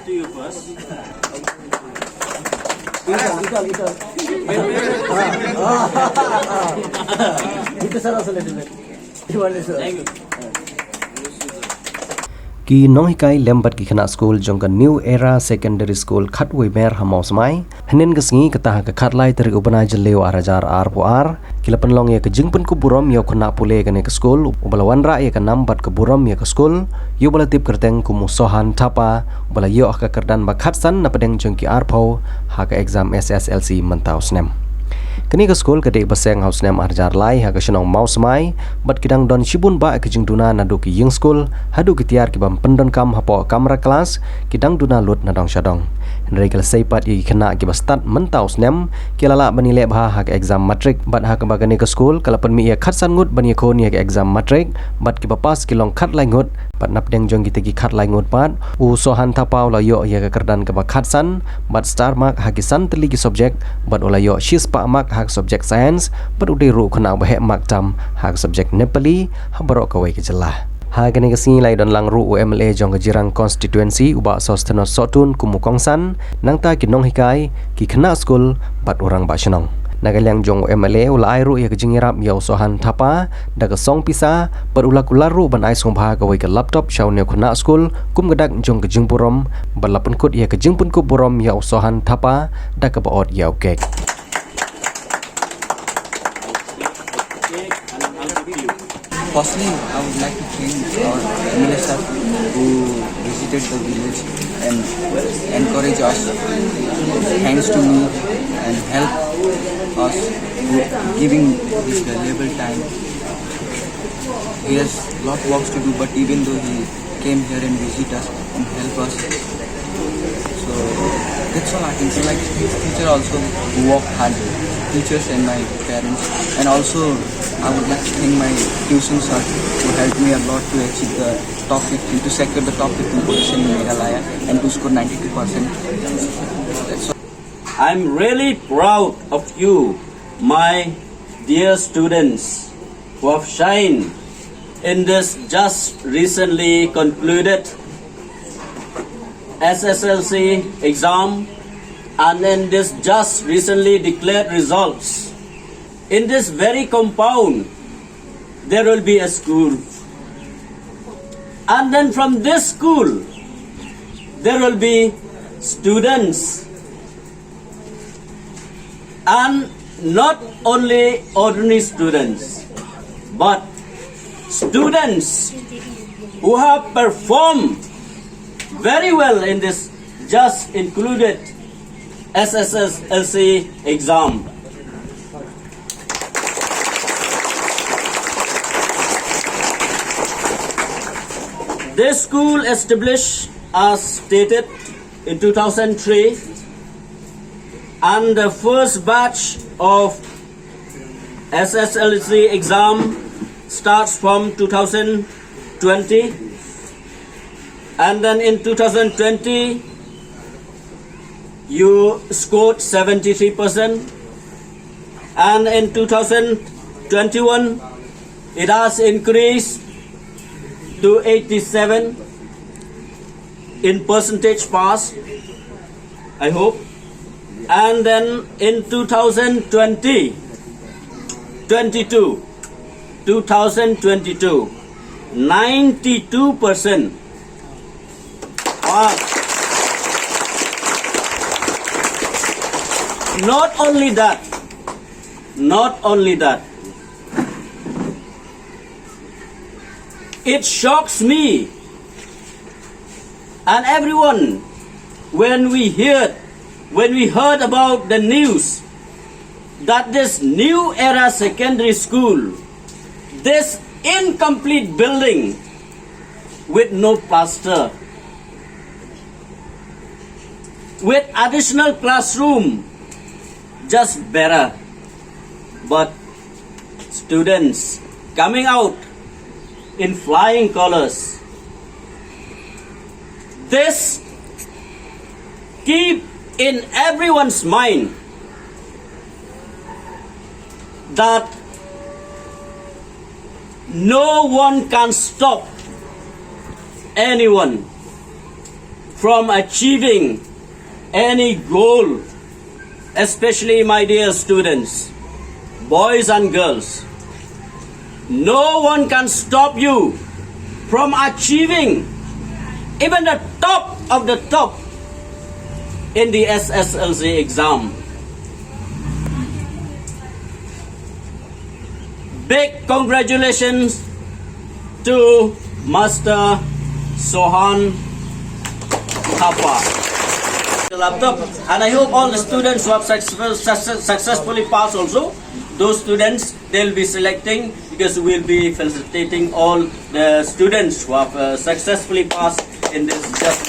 to you first. Thank you. Ki nong hikai lembat ki khana school jongka new era secondary school khatwei mer hamaus mai hanin gasngi kata ka khatlai teri ubana jeleu arajar ar kilapan long ya ke Jingpynkupburom yo khana pule ka ne ka school ubala wanra ya ka nambat ke burom ya ka school yo bala tip kerteng kumu Sohan thapa ubala yo ka kerdan ba khatsan na pedeng jongki arpho ha ka exam SSLC mentau snem kini ke school kede baseng house nem arjar lai ha ka shnong maus mai bat kidang don shibun ba ke jingduna na do ki ying school hadu ki tiar ki bam pendon kam hapo kamera kelas kidang duna lut na dong shadong henry kala seipat i khana ki bastat mentau snem kilala banile bha ha ka exam matric bat ha ka ba kini ke school kala pen mi ya khatsan ngut ban ye khon ye ka exam matric bat ki papas ki long khat lai ngut bat nap deng jong ki te ki khat lai ngut pat u Sohan thapau la yo ye ka kerdan ka ba khatsan bat star mark ha ki san teli ki subject bat ola yo shis pa mark hak subject science berudah ru kena bahek maktam hak subject Nepali habarok kawai kejelah hak ini kesini lai don lang ru UMLA jong ke Jirang constituency ubak sosteno sotun kumukongsan nang ta kinong hikai ki kena school bat orang ba shenong Markylliang jong UMLA ulai ru ya ke jingirap ya Sohan thapa dak song pisa berulak ularu ban ai sombha kawai ke laptop shaw ne kena school kum gedak jong ke Jingpynkupburom balapun kut ya ke Jingpynkupburom ya Sohan thapa dak ke baot ya okek Firstly, I would like to thank our MLA sir who visited the village and encouraged us, thanks to me and help us giving this valuable time. He has lot of works to do, but even though he came here and visited us and helped us, so that's all I can say. Like his teacher also who worked hard, teachers and my parents, and also I would like to thank my tuition sir who helped me a lot to achieve the top 50, to secure the top 15 position in Meghalaya and to score 92%. That's all. I'm really proud of you, my dear students, who have shined in this just recently concluded SSLC exam and in this just recently declared results. In this very compound, there will be a school. And then from this school, there will be students. And not only ordinary students, but students who have performed very well in this just included SSLC exam. This school established as stated in 2003, and the first batch of SSLC exam starts from 2020, and then in 2020 you scored 73%, and in 2021 it has increased to 87 in percentage pass, I hope. And then in 2022 92% pass. Not only that, it shocks me and everyone when we heard about the news that this new era secondary school, this incomplete building with no plaster, with additional classroom, just better, but students coming out in flying colors. This keep in everyone's mind that no one can stop anyone from achieving any goal, especially my dear students, boys and girls. No one can stop you from achieving even the top of the top in the SSLC exam. Big congratulations to Master Sohan Haka. The laptop, and I hope all the students who have successfully passed also, those students they'll be selecting, because we'll be felicitating all the students who have successfully passed in this just.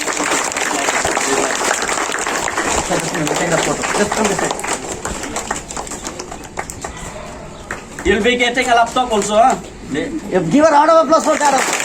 You'll be getting a laptop also, huh? Give a round of applause for that.